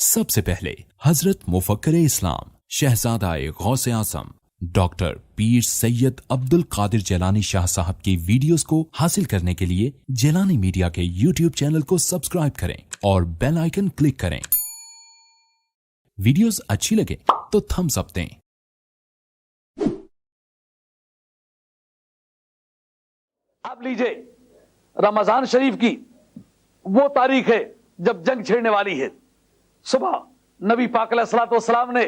سب سے پہلے حضرت مفکر اسلام شہزادہ غوث اعظم ڈاکٹر پیر سید عبد القادر جیلانی شاہ صاحب کی ویڈیوز کو حاصل کرنے کے لیے جیلانی میڈیا کے یوٹیوب چینل کو سبسکرائب کریں اور بیل آئیکن کلک کریں۔ ویڈیوز اچھی لگے تو تھمز اپ دیں۔ اب لیجئے رمضان شریف کی وہ تاریخ ہے جب جنگ چھڑنے والی ہے۔ صبح نبی پاک علیہ الصلوۃ والسلام نے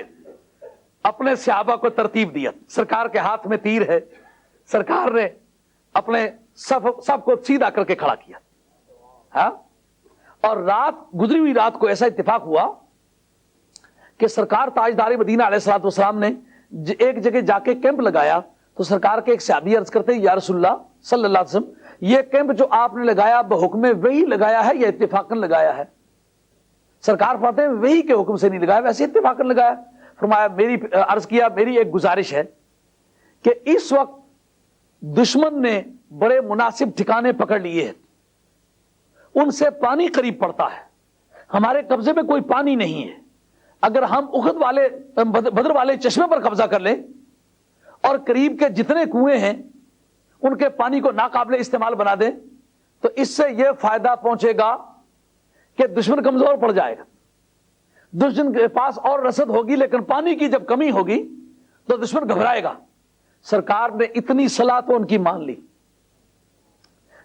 اپنے صحابہ کو ترتیب دیا، سرکار کے ہاتھ میں تیر ہے، سرکار نے اپنے سب کو سیدھا کر کے کھڑا کیا، ہاں؟ اور گزری ہوئی رات کو ایسا اتفاق ہوا کہ سرکار تاجدار مدینہ علیہ الصلوۃ والسلام نے ایک جگہ جا کے کیمپ لگایا، تو سرکار کے ایک صحابی عرض کرتے ہیں یا رسول اللہ صلی اللہ علیہ وسلم، یہ کیمپ جو آپ نے لگایا بحکم وحی لگایا ہے یا اتفاقاً لگایا ہے؟ سرکار فرماتے ہیں وحی کے حکم سے نہیں لگایا، ویسے اتفاقاً لگایا۔ فرمایا عرض کیا میری ایک گزارش ہے کہ اس وقت دشمن نے بڑے مناسب ٹھکانے پکڑ لیے ہیں، ان سے پانی قریب پڑتا ہے، ہمارے قبضے میں کوئی پانی نہیں ہے، اگر ہم احد والے بدر والے چشمے پر قبضہ کر لیں اور قریب کے جتنے کنویں ہیں ان کے پانی کو ناقابل استعمال بنا دیں تو اس سے یہ فائدہ پہنچے گا کہ دشمن کمزور پڑ جائے گا، دشمن کے پاس اور رسد ہوگی لیکن پانی کی جب کمی ہوگی تو دشمن گھبرائے گا۔ سرکار نے اتنی صلاح تو ان کی مان لی،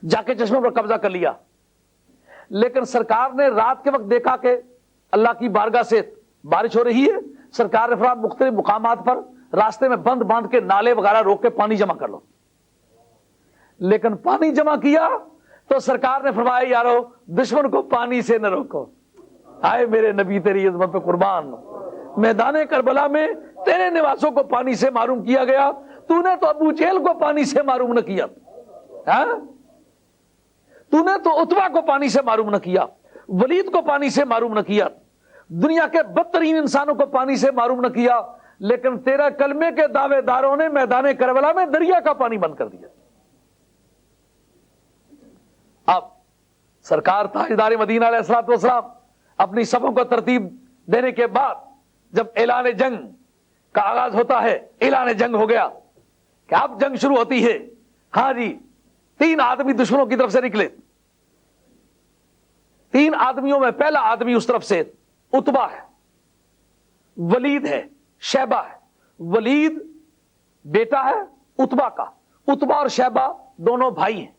جا کے چشمے پر قبضہ کر لیا، لیکن سرکار نے رات کے وقت دیکھا کہ اللہ کی بارگاہ سے بارش ہو رہی ہے، سرکار نے فرمایا مختلف مقامات پر راستے میں بند باندھ کے نالے وغیرہ روک کے پانی جمع کر لو، لیکن پانی جمع کیا تو سرکار نے فرمایا یارو دشمن کو پانی سے نہ روکو۔ آئے میرے نبی تیری عظمت پہ قربان، میدان کربلا میں تیرے نواسوں کو پانی سے معروم کیا گیا، تو نے تو ابو جہل کو پانی سے معروم نہ کیا، تو نے تو عتبہ کو پانی سے معروم نہ کیا، ولید کو پانی سے معروم نہ کیا، دنیا کے بدترین انسانوں کو پانی سے معروم نہ کیا، لیکن تیرا کلمے کے دعوے داروں نے میدان کربلا میں دریا کا پانی بند کر دیا۔ اب سرکار تاجدار مدینہ علیہ الصلوۃ والسلام اپنی صفوں کو ترتیب دینے کے بعد جب اعلان جنگ کا آغاز ہوتا ہے، اعلان جنگ ہو گیا کہ اب جنگ شروع ہوتی ہے۔ ہاں جی، 3 آدمی دشمنوں کی طرف سے نکلے، 3 آدمیوں میں پہلا آدمی اس طرف سے عتبہ ہے، ولید ہے، شیبہ ہے۔ ولید بیٹا ہے عتبہ کا، عتبہ اور شیبہ دونوں بھائی ہیں،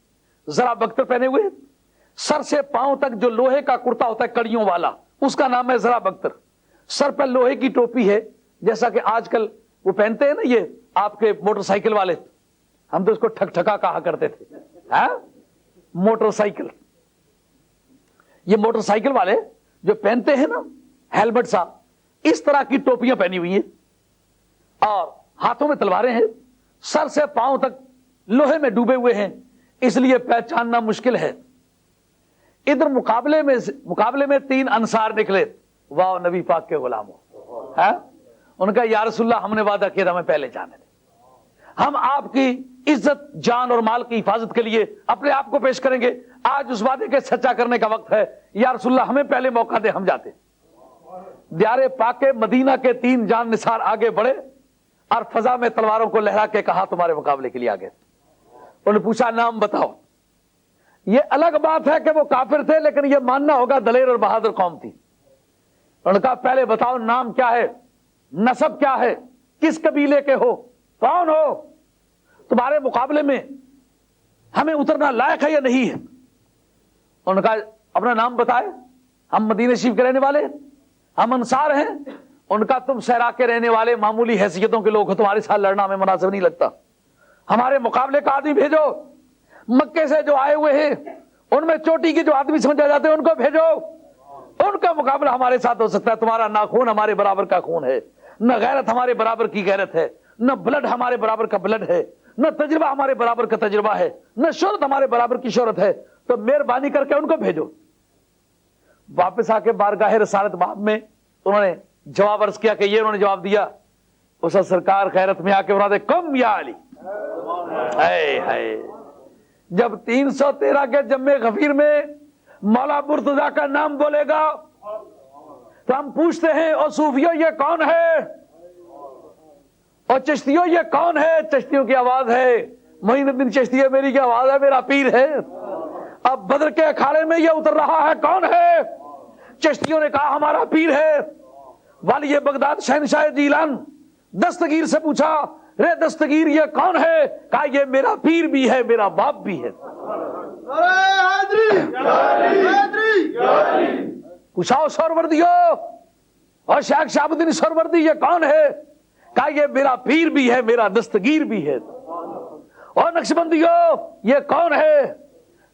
ذرا بختر پہنے ہوئے، سر سے پاؤں تک جو لوہے کا کرتا ہوتا ہے کڑیوں والا اس کا نام ہے ذرا بختر، سر پہ لوہے کی ٹوپی ہے جیسا کہ آج کل وہ پہنتے ہیں نا یہ آپ کے موٹر سائیکل والے، ہم تو اس کو ٹھک ٹھکا کہا کرتے تھے، موٹر سائیکل، یہ موٹر سائیکل والے جو پہنتے ہیں نا ہیلمٹ سا، اس طرح کی ٹوپیاں پہنی ہوئی ہیں اور ہاتھوں میں تلواریں ہیں، سر سے پاؤں تک لوہے میں ڈوبے ہوئے ہیں، اس لیے پہچاننا مشکل ہے۔ ادھر مقابلے میں 3 انصار نکلے، واہ نبی پاک کے غلاموں، ان کا یا رسول اللہ ہم نے وعدہ کیا تھا ہمیں پہلے جانے دیں، ہم آپ کی عزت جان اور مال کی حفاظت کے لیے اپنے آپ کو پیش کریں گے، آج اس وعدے کے سچا کرنے کا وقت ہے، یا رسول اللہ ہمیں پہلے موقع دے ہم جاتے۔ دیار پاک مدینہ کے 3 جان نثار آگے بڑھے اور فضا میں تلواروں کو لہرا کے کہا تمہارے مقابلے کے لیے آگے۔ انہوں نے پوچھا نام بتاؤ، یہ الگ بات ہے کہ وہ کافر تھے لیکن یہ ماننا ہوگا دلیر اور بہادر قوم تھی۔ انہوں نے کہا پہلے بتاؤ نام کیا ہے، نسب کیا ہے، کس قبیلے کے ہو، کون ہو، تمہارے مقابلے میں ہمیں اترنا لائق ہے یا نہیں ہے؟ انہوں نے کہا اپنا نام بتائے، ہم مدینہ شریف کے رہنے والے ہیں، ہم انصار ہیں۔ ان کا تم صحرا کے رہنے والے معمولی حیثیتوں کے لوگ ہو، تمہارے ساتھ لڑنا ہمیں مناسب نہیں لگتا، ہمارے مقابلے کا آدمی بھیجو، مکے سے جو آئے ہوئے ہیں ان میں چوٹی کے جو آدمی سمجھا جاتے ہیں ان کو بھیجو، ان کا مقابلہ ہمارے ساتھ ہو سکتا ہے، تمہارا نہ خون ہمارے برابر کا خون ہے، نہ غیرت ہمارے برابر کی غیرت ہے، نہ بلڈ ہمارے برابر کا بلڈ ہے، نہ تجربہ ہمارے برابر کا تجربہ ہے، نہ شہرت ہمارے برابر کی شہرت ہے، تو مہربانی کر کے ان کو بھیجو۔ واپس آ کے بارگاہ رسالت باب میں انہوں نے جواب عرض کیا کہ یہ انہوں نے جواب دیا، اس سرکار غیرت میں آ کے فرماتے کم یا علی، جب 313 کے جمع غفیر میں مولا مرتضیٰ کا نام بولے گا تو ہم پوچھتے ہیں اور صوفیوں یہ کون ہے، اور چشتیوں یہ کون ہے؟ چشتیوں کی آواز ہے معین الدین چشتی ہے، میری کیا آواز ہے، میرا پیر ہے۔ اب بدر کے اکھاڑے میں یہ اتر رہا ہے، کون ہے؟ چشتیوں نے کہا ہمارا پیر ہے۔ والی بغداد شہنشاہ جیلان دستگیر سے پوچھا، رے دستگیر یہ کون ہے؟ کہا یہ میرا پیر بھی ہے، میرا باپ بھی ہے۔ پوچھا سہروردیو اور شیخ شہاب الدین سہروردی یہ کون ہے؟ کہا یہ میرا پیر بھی ہے، میرا دستگیر بھی ہے۔ اور نقشبندیو یہ کون ہے؟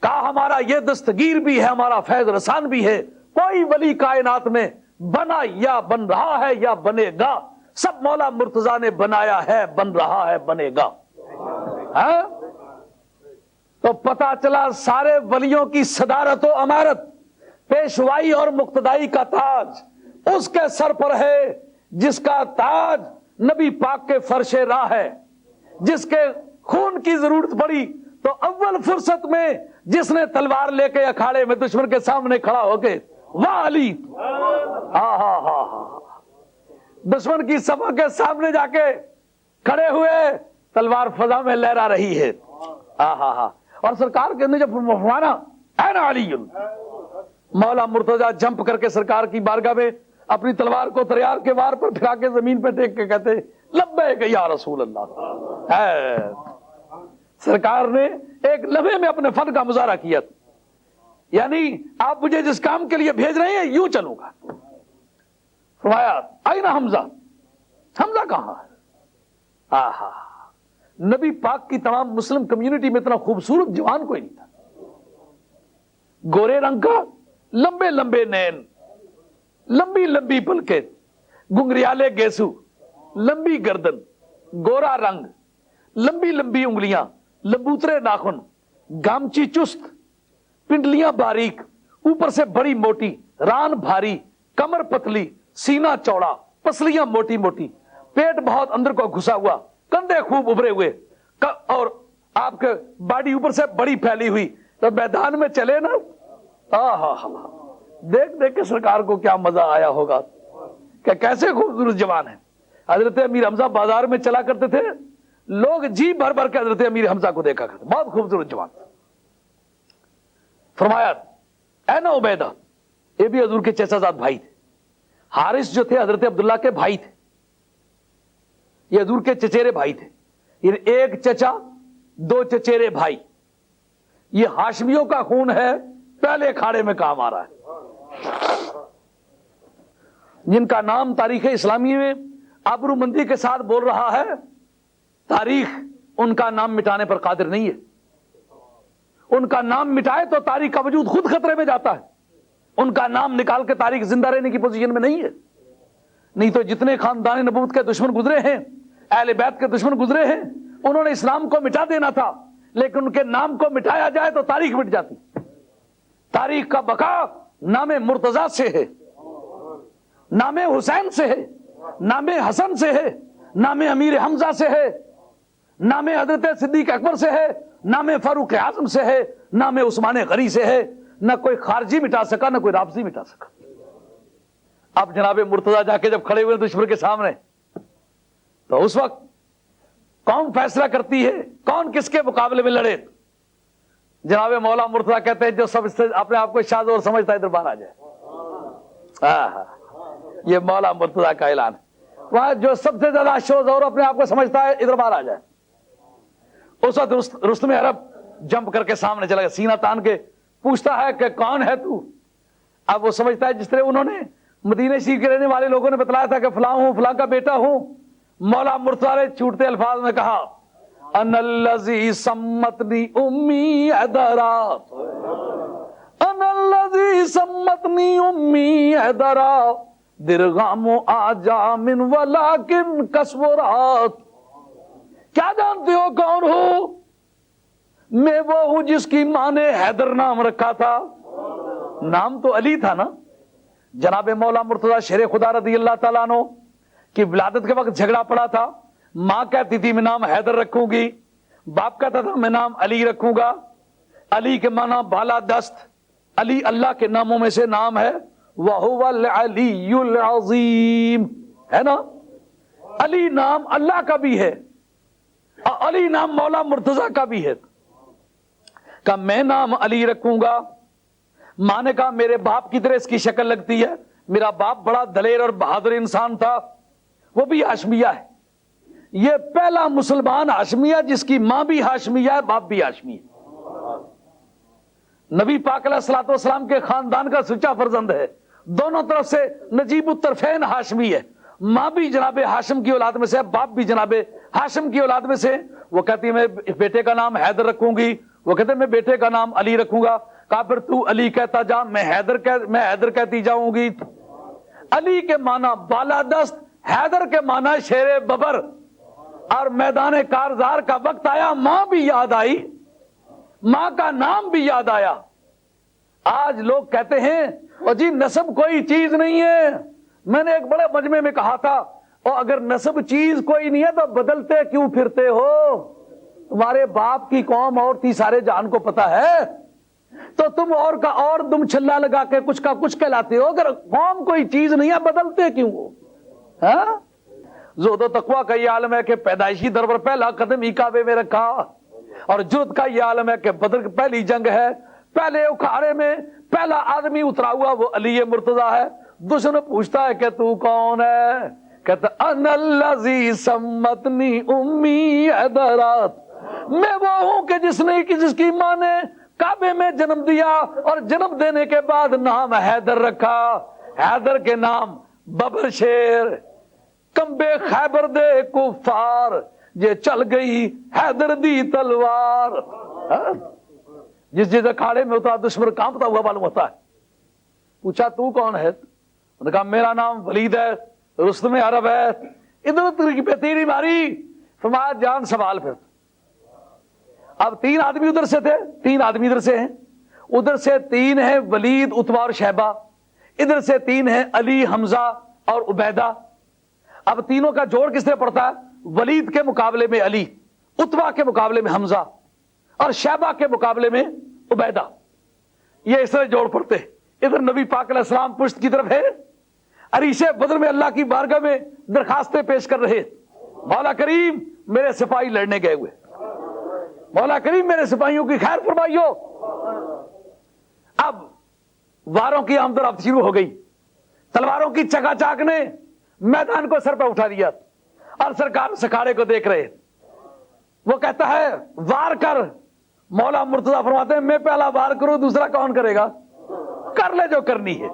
کہا ہمارا یہ دستگیر بھی ہے، ہمارا فیض رسان بھی ہے۔ کوئی ولی کائنات میں بنا یا بن رہا ہے یا بنے گا، سب مولا مرتضیٰ نے بنایا ہے، بن رہا ہے، بنے گا۔ تو پتا چلا سارے ولیوں کی صدارت و امارت، پیشوائی اور مقتدائی کا تاج اس کے سر پر ہے جس کا تاج نبی پاک کے فرش راہ ہے، جس کے خون کی ضرورت پڑی تو اول فرصت میں جس نے تلوار لے کے اکھاڑے میں دشمن کے سامنے کھڑا ہو کے واہ علی، دشمن کی صفوں کے سامنے جا کے کھڑے ہوئے، تلوار فضا میں لہرا رہی ہے۔ اور سرکار کے نے جب فرمایا اے علی، مولا مرتضیٰ جمپ کر کے سرکار کی بارگاہ میں اپنی تلوار کو تریار کے وار پر پھرا کے زمین پہ ٹیک کے کہتے لبیک یا رسول اللہ۔ سرکار نے ایک لمحے میں اپنے فن کا مظاہرہ کیا، یعنی آپ مجھے جس کام کے لیے بھیج رہے ہیں یوں چلوں گا۔ فرمایا آئین حمزہ، حمزہ کہاں ہے؟ نبی پاک کی تمام مسلم کمیونٹی میں اتنا خوبصورت جوان کوئی نہیں تھا، گورے رنگ کا، لمبے لمبے نین، لمبی لمبی پلکیں، گنگریالے گیسو، لمبی گردن، گورا رنگ، لمبی لمبی انگلیاں، لبوترے ناخن، گامچی چست، پنڈلیاں باریک، اوپر سے بڑی موٹی، ران بھاری، کمر پتلی، سینہ چوڑا، پسلیاں موٹی موٹی، پیٹ بہت اندر کو گھسا ہوا، کندھے خوب ابھرے ہوئے، اور آپ کے باڈی اوپر سے بڑی پھیلی ہوئی، تو میدان میں چلے نا، دیکھ دیکھ کے سرکار کو کیا مزہ آیا ہوگا کہ کیسے خوبصورت جوان ہے۔ حضرت امیر حمزہ بازار میں چلا کرتے تھے، لوگ جی بھر بھر کے حضرت امیر حمزہ کو دیکھا کرتے، بہت خوبصورت جوان۔ فرمایا اے نا عبیدہ، یہ بھی حضور کے چچا زاد بھائی تھے، حارث جو تھے حضرت عبداللہ کے بھائی تھے، یہ حضور کے چچیرے بھائی تھے، یہ ایک چچا دو چچیرے بھائی، یہ ہاشمیوں کا خون ہے، پہلے کھاڑے میں کام آ رہا ہے، جن کا نام تاریخ اسلامی میں آبرو مندی کے ساتھ بول رہا ہے، تاریخ ان کا نام مٹانے پر قادر نہیں ہے، ان کا نام مٹائے تو تاریخ کا وجود خود خطرے میں جاتا ہے، ان کا نام نکال کے تاریخ زندہ رہنے کی پوزیشن میں نہیں ہے۔ نہیں تو جتنے خاندان نبوت کے دشمن گزرے ہیں، اہل بیت کے دشمن گزرے ہیں، انہوں نے اسلام کو مٹا دینا تھا، لیکن ان کے نام کو مٹایا جائے تو تاریخ مٹ جاتی۔ تاریخ کا بقا نام مرتضیٰ سے ہے، نام حسین سے ہے، نام حسن سے ہے، نام امیر حمزہ سے ہے، نام حضرت صدیق اکبر سے ہے، نام فاروق اعظم سے ہے، نام عثمان غنی سے ہے۔ نہ کوئی خارجی مٹا سکا، نہ کوئی رابطی مٹا سکا۔ اب جناب مرتضیٰ جا کے جب کھڑے ہوئے دشمن کے سامنے، تو اس وقت قوم فیصلہ کرتی ہے کون کس کے مقابلے میں لڑے۔ جناب مولا مرتضیٰ کہتے ہیں جو سب اپنے آپ کو شاذ اور سمجھتا ہے ادھر باہر آ جائے۔ یہ مولا مرتضیٰ کا اعلان ہے، وہاں جو سب سے زیادہ شوز اور اپنے آپ کو سمجھتا ہے ادھر باہر آ جائے۔ اس وقت رستم عرب جمپ کر کے سامنے چلا گیا، سینہ تان کے پوچھتا ہے کہ کون ہے تو؟ اب وہ سمجھتا ہے جس طرح انہوں نے مدینہ شریف کے رہنے والے لوگوں نے بتلایا تھا کہ فلاں ہوں، فلاں کا بیٹا ہوں۔ مولا مرتضیٰ نے چھوٹتے الفاظ میں کہا انا الذی سمتنی امی حیدرا، انا الذی سمتنی امی حیدرا، درغام آجام ولکن کسورات۔ کیا جانتے ہو کون ہوں؟ میں وہ ہوں جس کی ماں نے حیدر نام رکھا تھا، نام تو علی تھا نا۔ جناب مولا مرتضیٰ شیر خدا رضی اللہ تعالیٰ عنہ کی ولادت کے وقت جھگڑا پڑا تھا، ماں کہتی تھی میں نام حیدر رکھوں گی، باپ کہتا تھا میں نام علی رکھوں گا۔ علی کے معنی بالا دست، علی اللہ کے ناموں میں سے نام ہے، وَهُوَ الْعَلِيُّ الْعَظِيمُ، ہے نا؟ علی نام اللہ کا بھی ہے اور علی نام مولا مرتضیٰ کا بھی ہے. کہ میں نام علی رکھوں گا. ماں نے کہا میرے باپ کی طرح اس کی شکل لگتی ہے. میرا باپ بڑا دلیر اور بہادر انسان تھا، وہ بھی ہاشمیہ ہے. یہ پہلا مسلمان ہاشمیہ جس کی ماں بھی ہاشمیہ ہے، باپ بھی ہاشمی ہے. نبی پاک علیہ الصلوۃ والسلام کے خاندان کا سچا فرزند ہے. دونوں طرف سے نجیب الطرفین ہاشمی ہے. ماں بھی جناب ہاشم کی اولاد میں سے، باپ بھی جناب ہاشم کی اولاد میں سے. وہ کہتی میں بیٹے کا نام حیدر رکھوں گی، وہ کہتے میں بیٹے کا نام علی رکھوں گا. کہا پھر تو علی کہتا جا، میں حیدر کہتی جاؤں گی. علی کے معنی بالادست، حیدر کے معنی شیر ببر. اور میدان کارزار کا وقت آیا، ماں بھی یاد آئی، ماں کا نام بھی یاد آیا. آج لوگ کہتے ہیں اور جی نسب کوئی چیز نہیں ہے. میں نے ایک بڑے مجمع میں کہا تھا، اور اگر نسب چیز کوئی نہیں ہے تو بدلتے کیوں پھرتے ہو؟ تمہارے باپ کی قوم اور تھی، سارے جان کو پتا ہے. تو تم اور کا اور دم چھلا لگا کے کچھ کا کچھ کہلاتے ہو. اگر قوم کوئی چیز نہیں ہے بدلتے کیوں ہو؟ زہد و تقویٰ کا یہ عالم ہے کہ پیدائشی در پر پہلا قدم ہی کعبے میں رکھا، اور جرت کا یہ عالم ہے کہ بدر کی پہلی جنگ ہے، پہلے اکھاڑے میں پہلا آدمی اترا ہوا وہ علی مرتضیٰ ہے. دشمن پوچھتا ہے کہ تو کون ہے؟ کہتا انا الذی سمتنی امی حیدرات، میں وہ ہوں کہ جس کی ماں نے کعبے میں جنم دیا اور جنم دینے کے بعد نام حیدر رکھا. حیدر کے نام ببر شیر، کمبے خیبر دے کفار، یہ چل گئی حیدر دی تلوار. جس اکھاڑے میں ہوتا دشمن کانپتا ہوا معلوم ہوتا ہے. پوچھا تو کون ہے؟ انہوں نے کہا میرا نام ولید ہے، رستم عرب ہے. ادھر پہ تیری ماری. فرمایا جان سوال. پھر اب 3 آدمی ادھر سے تھے، 3 آدمی ادھر سے ہیں. ادھر سے 3 ہیں ولید، عتبہ اور شیبہ. ادھر سے 3 ہیں علی، حمزہ اور عبیدہ. اب تینوں کا جوڑ کس طرح پڑتا ہے؟ ولید کے مقابلے میں علی، عتبہ کے مقابلے میں حمزہ اور شیبہ کے مقابلے میں عبیدہ. یہ اس طرح جوڑ پڑتے. ادھر نبی پاک علیہ السلام پشت کی طرف ہے، عریش بدر میں اللہ کی بارگاہ میں درخواستیں پیش کر رہے. مولا کریم میرے سپاہی لڑنے گئے ہوئے، مولا کریم میرے سپاہیوں کی خیر فرمائیو. اب واروں کی آمد و رفت شروع ہو گئی، تلواروں کی چکا چاک نے میدان کو سر پہ اٹھا دیا اور سرکار سکھاڑے کو دیکھ رہے. وہ کہتا ہے وار کر. مولا مرتضیٰ فرماتے ہیں میں پہلا وار کروں، دوسرا کون کرے گا؟ کر لے جو کرنی ہے،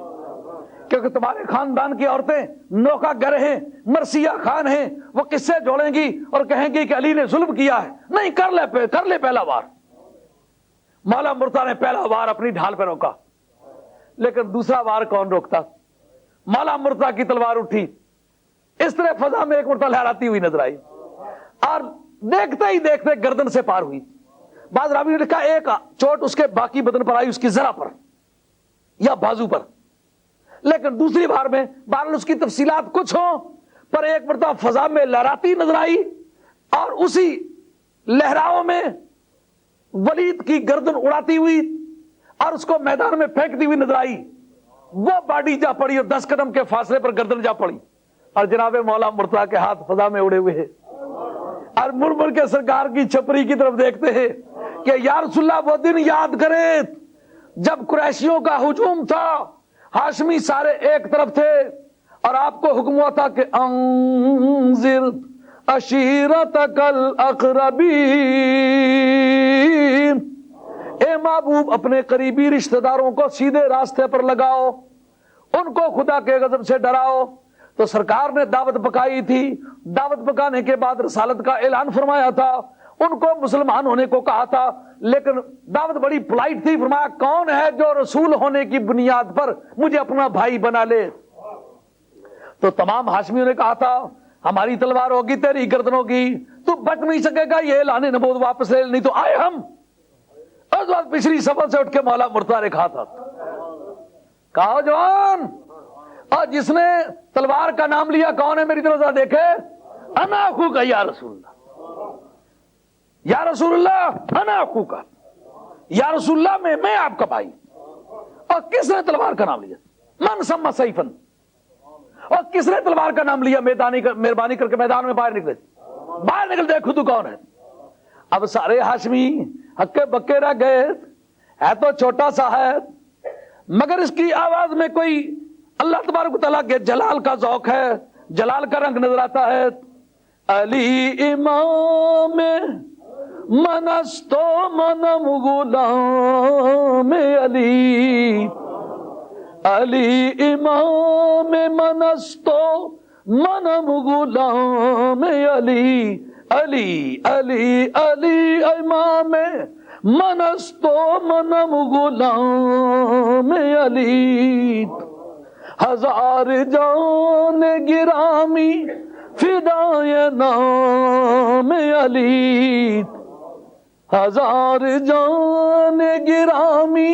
کیونکہ تمہارے خاندان کی عورتیں نوکا گر ہیں، مرثیہ خان ہیں، وہ کس سے جوڑیں گی اور کہیں گی کہ علی نے ظلم کیا ہے. نہیں، کر لے پہلا وار. مولا مرتضیٰ نے پہلا وار اپنی ڈھال پہ روکا، لیکن دوسرا وار کون روکتا؟ مولا مرتضیٰ کی تلوار اٹھی، اس طرح فضا میں ایک مرتبہ لہراتی ہوئی نظر آئی اور دیکھتے ہی دیکھتے گردن سے پار ہوئی. بعض راوی نے لکھا ایک چوٹ اس کے باقی بدن پر آئی، اس کی ذرا پر یا بازو پر. لیکن دوسری بار میں بہرحال اس کی تفصیلات کچھ ہوں، پر ایک مرتبہ فضا میں لہراتی نظر آئی اور اسی لہراؤں میں ولید کی گردن اڑاتی ہوئی اور اس کو میدان میں پھینکتی ہوئی نظر آئی. وہ باڈی جا پڑی اور 10 قدم کے فاصلے پر گردن جا پڑی اور جناب مولا مرتضیٰ کے ہاتھ فضا میں اڑے ہوئے ہیں اور مڑ مڑ کے سرکار کی چھپری کی طرف دیکھتے ہیں کہ یا رسول اللہ وہ دن یاد کرے جب قریشیوں کا ہجوم تھا، ہاشمی سارے ایک طرف تھے اور آپ کو حکم ہوا تھا کہ انذر عشیرتک الاقربین، اے محبوب اپنے قریبی رشتہ داروں کو سیدھے راستے پر لگاؤ، ان کو خدا کے غضب سے ڈراؤ. تو سرکار نے دعوت پکائی تھی، دعوت پکانے کے بعد رسالت کا اعلان فرمایا تھا، ان کو مسلمان ہونے کو کہا تھا، لیکن دعوت بڑی پولائٹ تھی. فرمایا کون ہے جو رسول ہونے کی بنیاد پر مجھے اپنا بھائی بنا لے؟ تو تمام ہاشمیوں نے کہا تھا ہماری تلوار ہوگی تیری گردن ہوگی، تو بچ نہیں سکے گا، یہ اعلان نبوت واپس لے. نہیں تو آئے ہم. اس وقت پچھلی سفر سے اٹھ کے مولا مرتضیٰ نے کہا تھا، کہا جوان، اور جس نے تلوار کا نام لیا کون ہے؟ میری طرف ذرا دیکھے. انا اخوک یا رسول اللہ، یا رسول اللہ انا اخوک، یا رسول اللہ میں آپ کا بھائی. اور کس نے تلوار کا نام لیا؟ من سما سیفن, اور کس نے تلوار کا نام لیا مہربانی کر کے میدان میں باہر نکل دیکھو تو کون ہے. اب سارے ہاشمی ہکے بکے رہ گئے, ہے تو چھوٹا سا ہے مگر اس کی آواز میں کوئی اللہ تبارک و تعالیٰ کے جلال کا ذوق ہے, جلال کا رنگ نظر آتا ہے. علی امام منستو منم غلام علی, علی امام منستو منم غلام علی, علی علی علی امام منستو منم غلام علی. ہزار جان گرامی فدائے نام علی, ہزار جان گرامی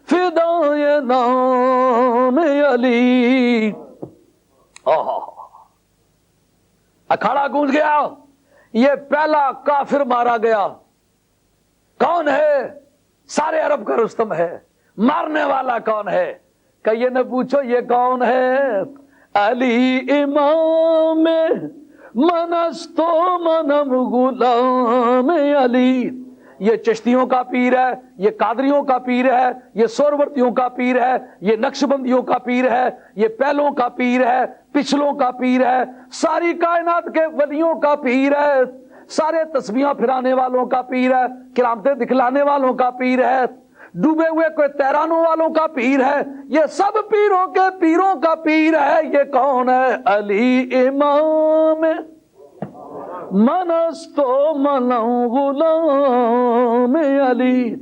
فدائے نام علی. اکھاڑا گونج گیا, یہ پہلا کافر مارا گیا. کون ہے؟ سارے عرب کا رستم ہے. مارنے والا کون ہے؟ کہ یہ نہ پوچھو یہ کون ہے. علی امام منستو منم غلام علی. یہ چشتیوں کا پیر ہے, یہ قادریوں کا پیر ہے, یہ سورورتیوں کا پیر ہے, یہ نقشبندیوں کا پیر ہے, یہ پہلوں کا پیر ہے, پچھلوں کا پیر ہے, ساری کائنات کے ولیوں کا پیر ہے, سارے تسبیحاں پھرانے والوں کا پیر ہے, کرامتیں دکھلانے والوں کا پیر ہے, ڈوبے ہوئے کوئی تیرانوں والوں کا پیر ہے. یہ سب پیروں کے پیروں کا پیر ہے. یہ کون ہے؟ علی امام منستو منم غلام علی.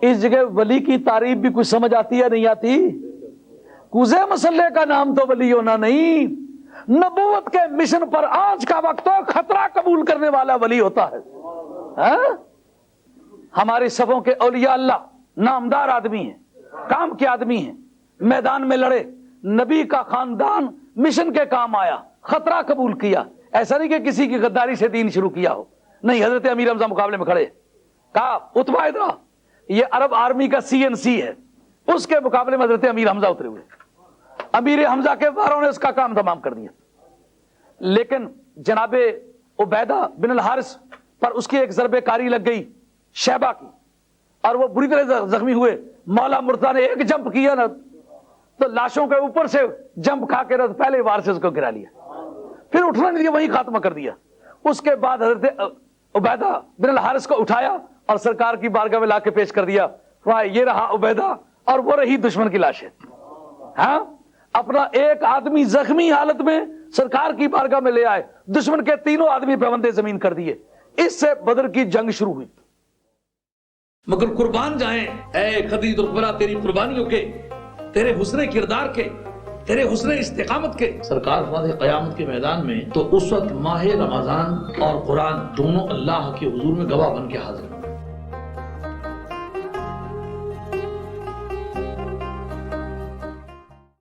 اس جگہ ولی کی تعریف بھی کچھ سمجھ آتی ہے نہیں آتی؟ کوزے مسلح کا نام تو ولی ہونا نہیں, نبوت کے مشن پر آج کا وقت خطرہ قبول کرنے والا ولی ہوتا ہے. ہماری صفوں کے اولیاء اللہ نامدار آدمی ہیں, کام کے آدمی ہیں, میدان میں لڑے, نبی کا خاندان مشن کے کام آیا, خطرہ قبول کیا. ایسا نہیں کہ کسی کی غداری سے دین شروع کیا ہو, نہیں. حضرت امیر حمزہ مقابلے میں کھڑے, کہا اتبا ادھر, یہ عرب آرمی کا CNC ہے, اس کے مقابلے میں حضرت امیر حمزہ اترے ہوئے. امیر حمزہ کے واروں نے اس کا کام تمام کر دیا. لیکن جناب عبیدہ بن الحارث پر اس کی ایک ضربے کاری لگ گئی شیبہ کی, اور وہ بری طرح زخمی ہوئے. مولا مرتضیٰ نے ایک جمپ کیا نا تو لاشوں کے اوپر سے جمپ کھا کے پہلے وار سے اس کو گرا لیا, پھر اٹھنا نہیں دیا, وہیں خاتمہ کر دیا. اس کے بعد حضرت عبیدہ بن الحارث کو اٹھایا اور سرکار کی بارگاہ میں لا کے پیش کر دیا. وہاں یہ رہا عبیدہ اور وہ رہی دشمن کی لاشیں. ہاں, اپنا ایک آدمی زخمی حالت میں سرکار کی بارگاہ میں لے آئے, دشمن کے تینوں آدمی پیوندے زمین کر دیے. اس سے بدر کی جنگ شروع ہوئی. مگر قربان جائیں اے خدیج الکبریٰ تیری قربانیوں کے, تیرے حسن کردار کے, تیرے حسن استقامت کے. سرکار فرماتے قیامت کے میدان میں تو اس وقت ماہ رمضان اور قرآن دونوں اللہ کے حضور میں گواہ بن کے حاضر.